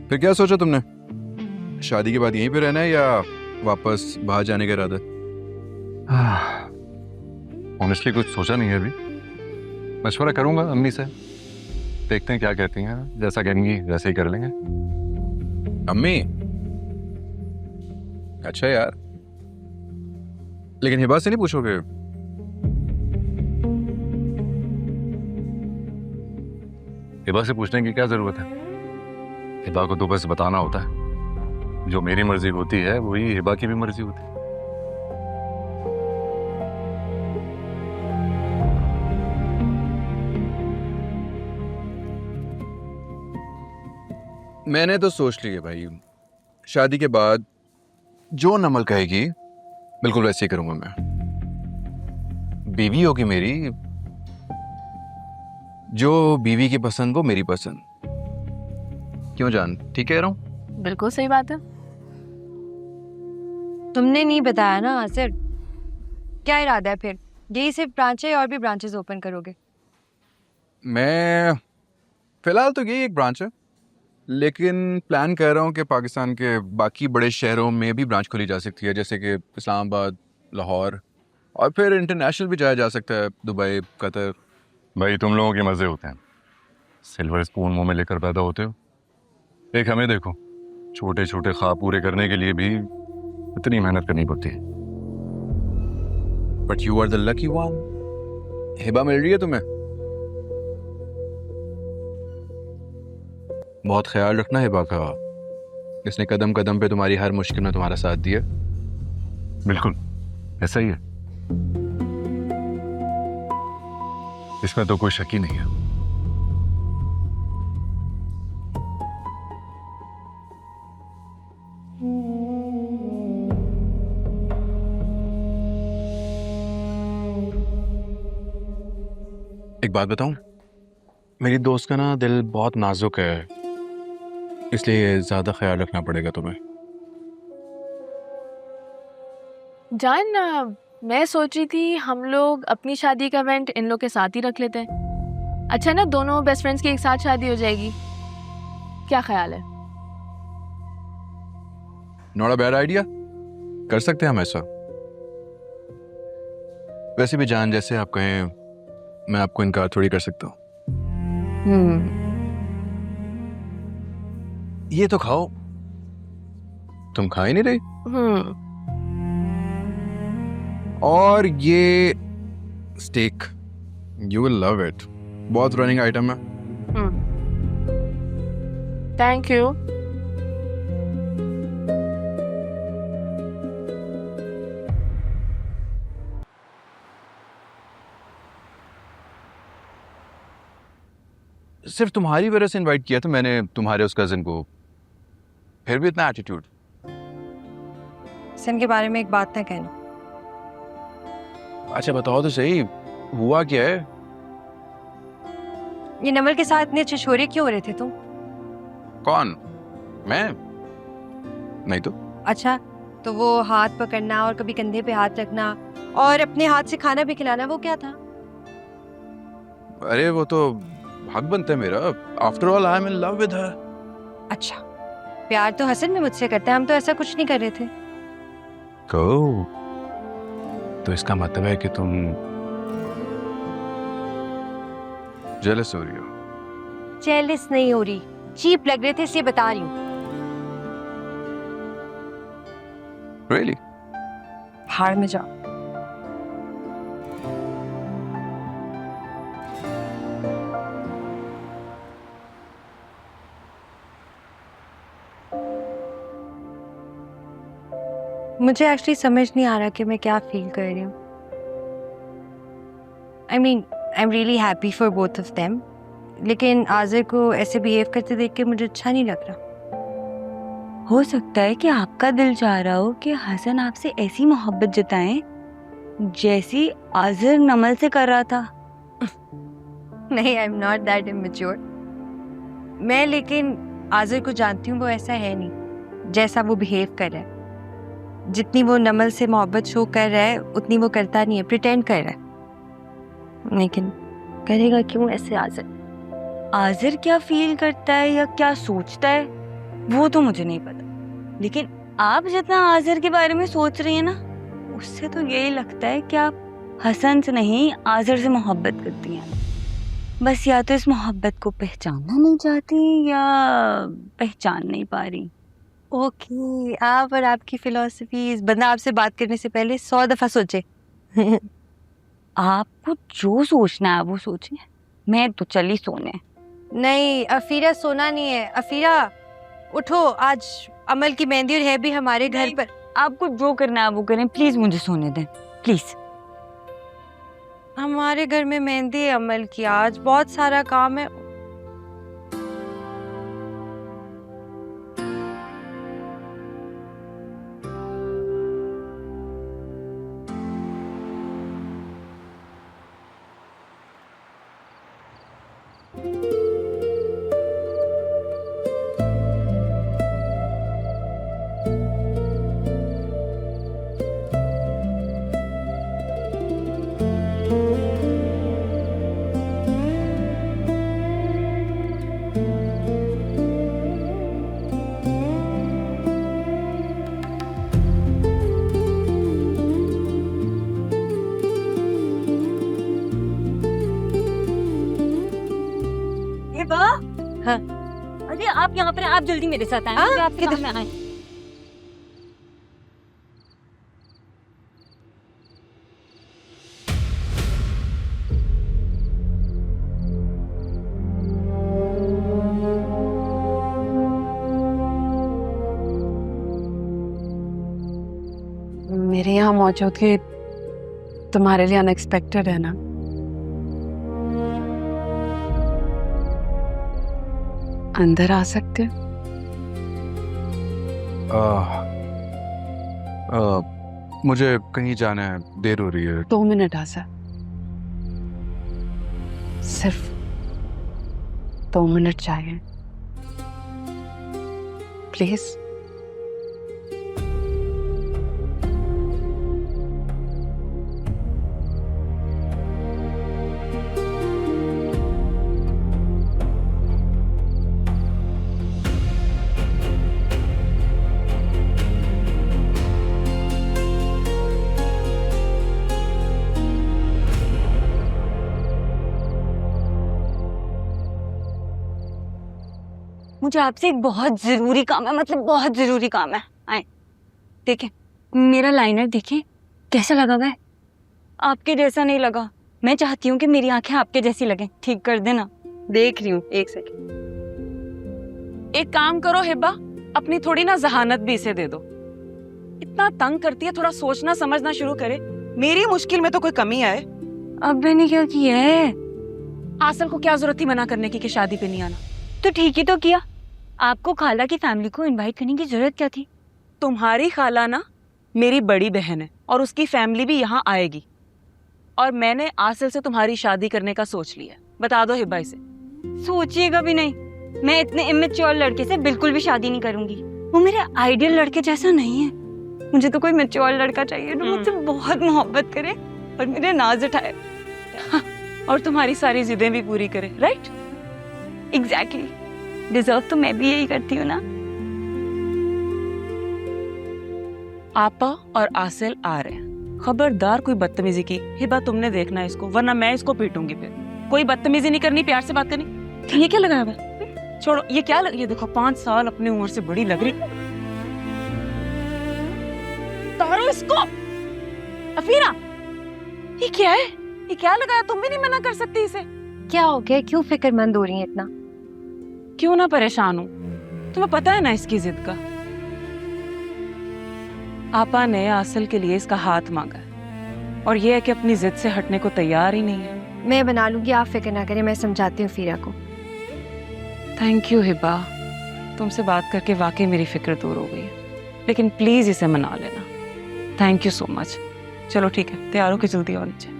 फिर क्या सोचा तुमने? शादी के बाद यहीं पे रहना है या वापस बाहर जाने का इरादा? ऑनेस्टली कुछ सोचा नहीं है अभी। मशवरा करूंगा अम्मी से, देखते हैं क्या कहती हैं। जैसा कहेंगी वैसे ही कर लेंगे। अम्मी? अच्छा यार, लेकिन हिबा से नहीं पूछोगे? हिबा से पूछने की क्या जरूरत है? हिबा को तो बस बताना होता है। जो मेरी मर्जी होती है वही हिबा की भी मर्जी होती है। मैंने तो सोच लिया भाई, शादी के बाद जो नमल कहेगी बिल्कुल वैसे ही करूंगा मैं। बीवी होगी मेरी, जो बीवी की पसंद वो मेरी पसंद। क्यों जान, ठीक कह रहा हूँ? बिल्कुल सही बात है। तुमने नहीं बताया ना आसिर, क्या इरादा है फिर? यही सिर्फ ब्रांच है, और भी ब्रांचेस ओपन करोगे? मैं फिलहाल तो यही एक ब्रांच है, लेकिन प्लान कर रहा हूँ कि पाकिस्तान के बाकी बड़े शहरों में भी ब्रांच खोली जा सकती है, जैसे कि इस्लामाबाद, लाहौर, और फिर इंटरनेशनल भी जाया जा सकता है, दुबई, कतर। भाई तुम लोगों के मजे होते हैं, सिल्वर स्पून मुंह में लेकर पैदा होते हो। एक हमें देखो, छोटे छोटे ख्वाब पूरे करने के लिए भी इतनी मेहनत करनी पड़ती है। But you are the lucky one. हिबा मिल रही है तुम्हें। बहुत ख्याल रखना हिबा का, इसने कदम कदम पे तुम्हारी हर मुश्किल में तुम्हारा साथ दिया। बिल्कुल ऐसा ही है, इसमें तो कोई शक ही नहीं है। एक बात बताऊं, मेरी दोस्त का ना दिल बहुत नाजुक है, इसलिए ज्यादा ख्याल रखना पड़ेगा तुम्हें। जान, मैं सोच रही थी हम लोग अपनी शादी का इवेंट इन लोग के साथ ही रख लेते हैं। अच्छा ना, दोनों बेस्ट फ्रेंड्स की एक साथ शादी हो जाएगी। क्या ख्याल है? नॉट अ बैड आइडिया, कर सकते हैं हम ऐसा। वैसे भी जान, जैसे आप कहें, मैं आपको इनकार थोड़ी कर सकता हूँ। ये तो खाओ। तुम खा ही नहीं रही। और ये steak, you will love it, बहुत रनिंग आइटम है। Thank you. सिर्फ तुम्हारी वजह से इनवाइट किया था मैंने तुम्हारे उस कजिन को, फिर भी इतना एटीट्यूड। सन के बारे में एक बात ना कहना। अच्छा बताओ तो सही, हुआ क्या है? ये नमल के साथ इतने छिछोरे क्यों हो रहे थे तुम? कौन? मैं? नहीं तो। अच्छा, तो वो हाथ पकड़ना और कभी कंधे पे हाथ रखना और अपने हाथ से खाना भी खिलाना, वो क्या था? अरे वो तो हक बनता है मेरा, after all I am in love with her. अच्छा, प्यार तो हसन भी मुझसे करता है, हम तो ऐसा कुछ नहीं कर रहे थे। को तो इसका मतलब है कि तुम जेलस हो रही हो? जेलस नहीं हो रही, चीप लग रहे थे इसलिए बता रही हूँ। रियली? हार में जाओ। मुझे एक्चुअली समझ नहीं आ रहा कि मैं क्या फील कर रही हूँ। I mean, I am really happy for both of them, लेकिन आज़िर को ऐसे बिहेव करते देख के मुझे अच्छा नहीं लग रहा। हो सकता है कि आपका दिल चाह रहा हो कि हसन आपसे ऐसी मोहब्बत जताएं जैसी आज़िर नमल से कर रहा था। नहीं, I am not that immature. मैं लेकिन आज़िर को जानती हूँ, वो ऐसा है नहीं जैसा वो बिहेव कर रहा है। जितनी वो नमल से मोहब्बत शो कर रहा है उतनी वो करता नहीं है, प्रिटेंड कर रहा है। लेकिन करेगा क्यों ऐसे आज़िर? आज़िर क्या फील करता है या क्या सोचता है वो तो मुझे नहीं पता, लेकिन आप जितना आज़र के बारे में सोच रही हैं ना, उससे तो यही लगता है कि आप हसन से नहीं आज़र से मोहब्बत करती हैं। बस या तो इस मोहब्बत को पहचानना नहीं चाहती या पहचान नहीं पा रही। ओके, आप और आपकी फिलॉसफीज, बंदा आपसे बात करने से पहले 100 दफा सोचे। आपको जो सोचना है वो सोचिए, मैं तो चली सोने। नहीं अफीरा, सोना नहीं है। अफीरा उठो, आज अमल की मेहंदी और है भी हमारे घर पर। आपको जो करना है वो करें, प्लीज मुझे सोने दें प्लीज। हमारे घर में मेहंदी है अमल की, आज बहुत सारा काम है। हाँ। अरे आप यहाँ पर, आप जल्दी मेरे साथ आए, मुझे आपके किधर? सामने आए। मेरे यहाँ मौजूदगी तुम्हारे लिए अनएक्सपेक्टेड है ना? अंदर आ सकते हो? मुझे कहीं जाना है, देर हो रही है। 2 मिनट आजा, सिर्फ 2 मिनट चाहिए प्लीज। मुझे आपसे एक बहुत जरूरी काम है, मतलब बहुत जरूरी काम है। आए देखें, मेरा लाइनर देखें कैसा लगा हुआ है। आपके जैसा नहीं लगा। मैं चाहती हूँ कि मेरी आंखें आपके जैसी लगें। ठीक कर देना। देख रही हूँ, एक सेकंड। एक काम करो हिब्बा, अपनी थोड़ी ना जहानत भी इसे दे दो। इतना तंग करती है, थोड़ा सोचना समझना शुरू करे। मेरी मुश्किल में तो कोई कमी आए। अब मैंने क्या किया है? आसल को क्या जरूरत थी मना करने की कि शादी पे नहीं आना? तो ठीक ही तो किया। आपको खाला की फैमिली को इनवाइट करने की जरूरत क्या थी? तुम्हारी खाला ना मेरी बड़ी बहन है और उसकी फैमिली भी यहाँ आएगी, और मैंने आसिल से तुम्हारी शादी करने का सोच लिया। बता दो हिब्बा इसे। सोचिएगा भी नहीं। मैं इतने इमेच्योर लड़के से बिल्कुल भी शादी नहीं करूंगी। वो मेरे आइडियल लड़के जैसा नहीं है। मुझे तो कोई मैच्योर लड़का चाहिए जो मुझसे बहुत मोहब्बत करे और मेरे नाज उठाए। हाँ, और तुम्हारी सारी जिदें भी पूरी करे। राइट? एग्जैक्टली। डिजर्व तो मैं भी यही करती हूँ ना। आपा और आसिल आ रहे हैं। खबरदार कोई बदतमीजी की हिबा तुमने देखना है इसको, वरना मैं इसको पीटूंगी। फिर कोई बदतमीजी नहीं करनी, प्यार से बात करनी। ये क्या लगाया हुआ है? छोड़ो, ये क्या ये देखो 5 साल अपनी उम्र से बड़ी लग रही। तारो इसको। अफीरा, ये क्या है? ये क्या लगाया? तुम भी नहीं मना कर सकती इसे। क्या हो गया? क्यों फिक्रमंद हो रही है इतना? क्यों ना परेशान हूं, तुम्हें पता है ना इसकी जिद का। आपा ने आसिल के लिए इसका हाथ मांगा है और ये है कि अपनी जिद से हटने को तैयार ही नहीं है। मैं बना लूंगी, आप फिक्र ना करें, मैं समझाती हूँ फीरा को। थैंक यू हिबा, तुमसे बात करके वाकई मेरी फिक्र दूर हो गई है। लेकिन प्लीज इसे मना लेना। Thank you so much. चलो ठीक है, तैयार हो के जल्दी आओ नीचे।